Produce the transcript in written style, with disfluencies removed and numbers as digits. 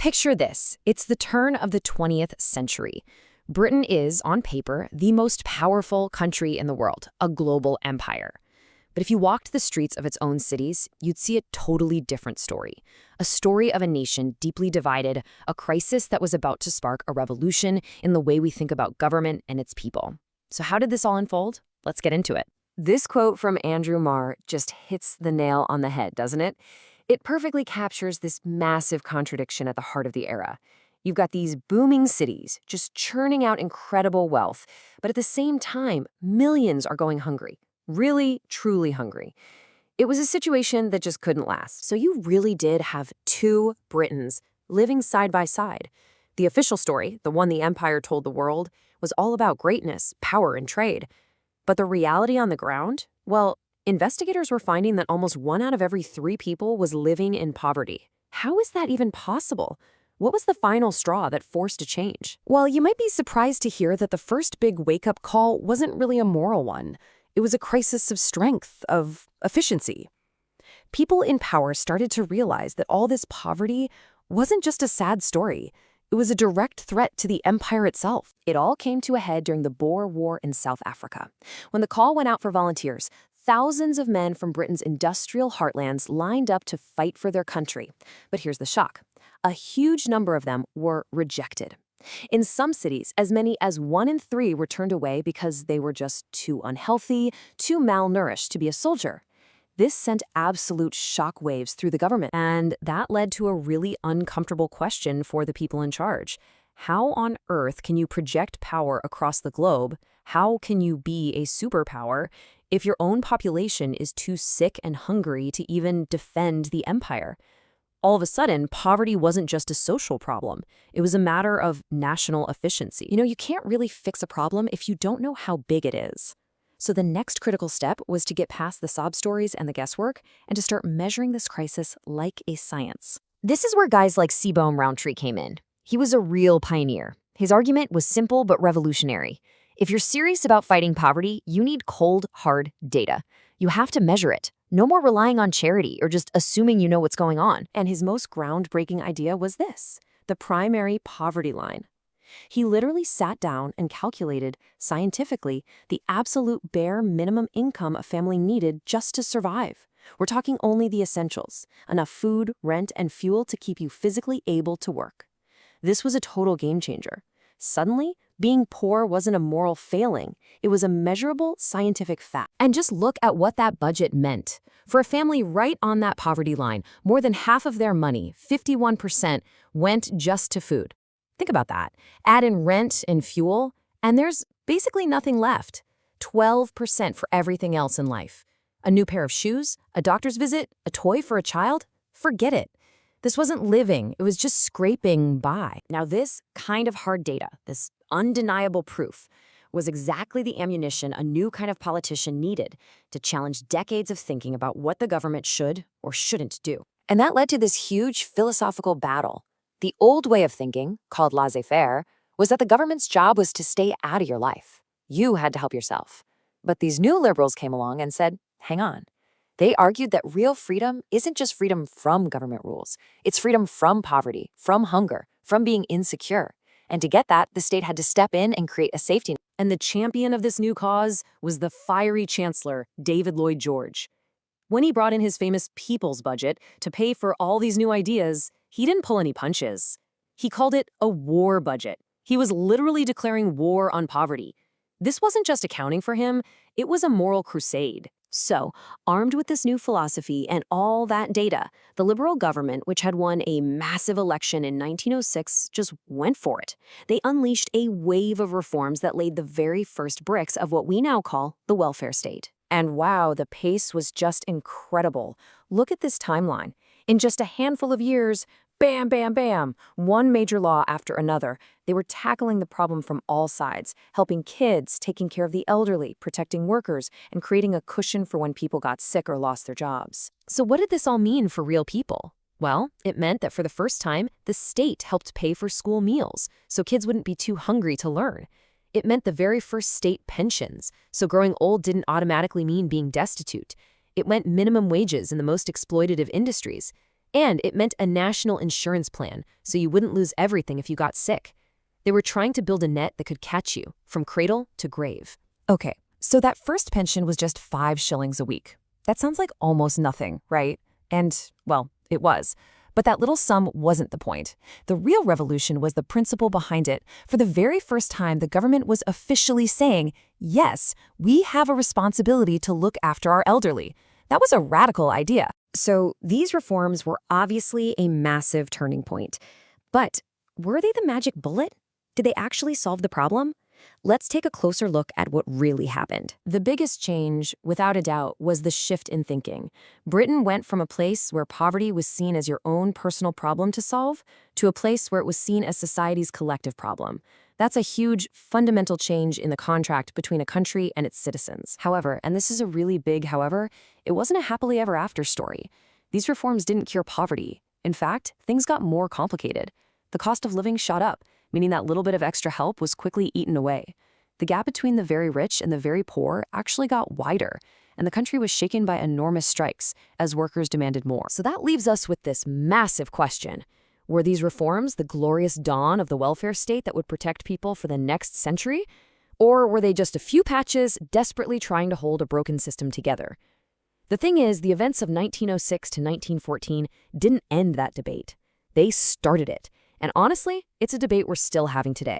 Picture this. It's the turn of the 20th century. Britain is, on paper, the most powerful country in the world, a global empire. But if you walked the streets of its own cities, you'd see a totally different story. A story of a nation deeply divided, a crisis that was about to spark a revolution in the way we think about government and its people. So how did this all unfold? Let's get into it. This quote from Andrew Marr just hits the nail on the head, doesn't it? It perfectly captures this massive contradiction at the heart of the era. You've got these booming cities just churning out incredible wealth, but at the same time, millions are going hungry. Really, truly hungry. It was a situation that just couldn't last. So you really did have two Britons living side by side. The official story, the one the empire told the world, was all about greatness, power, and trade. But the reality on the ground? Well, investigators were finding that almost 1 out of every 3 people was living in poverty. How is that even possible? What was the final straw that forced a change? Well, you might be surprised to hear that the first big wake-up call wasn't really a moral one. It was a crisis of strength, of efficiency. People in power started to realize that all this poverty wasn't just a sad story. It was a direct threat to the empire itself. It all came to a head during the Boer War in South Africa. When the call went out for volunteers, thousands of men from Britain's industrial heartlands lined up to fight for their country. But here's the shock. A huge number of them were rejected. In some cities, as many as 1 in 3 were turned away because they were just too unhealthy, too malnourished to be a soldier. This sent absolute shockwaves through the government, and that led to a really uncomfortable question for the people in charge. How on earth can you project power across the globe? How can you be a superpower if your own population is too sick and hungry to even defend the empire? All of a sudden, poverty wasn't just a social problem. It was a matter of national efficiency. You can't really fix a problem if you don't know how big it is. So the next critical step was to get past the sob stories and the guesswork and to start measuring this crisis like a science. This is where guys like Seabohm Rowntree came in. He was a real pioneer. His argument was simple but revolutionary. If you're serious about fighting poverty, you need cold, hard data. You have to measure it. No more relying on charity or just assuming you know what's going on. And his most groundbreaking idea was this: the primary poverty line. He literally sat down and calculated, scientifically, the absolute bare minimum income a family needed just to survive. We're talking only the essentials, enough food, rent, and fuel to keep you physically able to work. This was a total game changer. Suddenly, being poor wasn't a moral failing. It was a measurable scientific fact. And just look at what that budget meant. For a family right on that poverty line, more than half of their money, 51%, went just to food. Think about that. Add in rent and fuel, and there's basically nothing left. 12% for everything else in life. A new pair of shoes, a doctor's visit, a toy for a child? Forget it. This wasn't living, it was just scraping by. Now this kind of hard data, this undeniable proof, was exactly the ammunition a new kind of politician needed to challenge decades of thinking about what the government should or shouldn't do. And that led to this huge philosophical battle. The old way of thinking, called laissez-faire, was that the government's job was to stay out of your life. You had to help yourself. But these new liberals came along and said, hang on. They argued that real freedom isn't just freedom from government rules. It's freedom from poverty, from hunger, from being insecure. And to get that, the state had to step in and create a safety net. And the champion of this new cause was the fiery chancellor, David Lloyd George. When he brought in his famous people's budget to pay for all these new ideas, he didn't pull any punches. He called it a war budget. He was literally declaring war on poverty. This wasn't just accounting for him, it was a moral crusade. So, armed with this new philosophy and all that data, the Liberal government, which had won a massive election in 1906, just went for it. They unleashed a wave of reforms that laid the very first bricks of what we now call the welfare state. And wow, the pace was just incredible. Look at this timeline. In just a handful of years, bam, bam, bam, one major law after another. They were tackling the problem from all sides, helping kids, taking care of the elderly, protecting workers, and creating a cushion for when people got sick or lost their jobs. So what did this all mean for real people? Well, it meant that for the first time, the state helped pay for school meals, so kids wouldn't be too hungry to learn. It meant the very first state pensions, so growing old didn't automatically mean being destitute. It meant minimum wages in the most exploitative industries. And it meant a national insurance plan, so you wouldn't lose everything if you got sick. They were trying to build a net that could catch you, from cradle to grave. Okay, so that first pension was just 5 shillings a week. That sounds like almost nothing, right? And, well, it was. But that little sum wasn't the point. The real revolution was the principle behind it. For the very first time, the government was officially saying, yes, we have a responsibility to look after our elderly. That was a radical idea. So these reforms were obviously a massive turning point. But were they the magic bullet? Did they actually solve the problem? Let's take a closer look at what really happened. The biggest change, without a doubt, was the shift in thinking. Britain went from a place where poverty was seen as your own personal problem to solve to a place where it was seen as society's collective problem. That's a huge, fundamental change in the contract between a country and its citizens. However, and this is a really big however, it wasn't a happily ever after story. These reforms didn't cure poverty. In fact, things got more complicated. The cost of living shot up, meaning that little bit of extra help was quickly eaten away. The gap between the very rich and the very poor actually got wider, and the country was shaken by enormous strikes as workers demanded more. So that leaves us with this massive question. Were these reforms the glorious dawn of the welfare state that would protect people for the next century? Or were they just a few patches desperately trying to hold a broken system together? The thing is, the events of 1906 to 1914 didn't end that debate. They started it. And honestly, it's a debate we're still having today.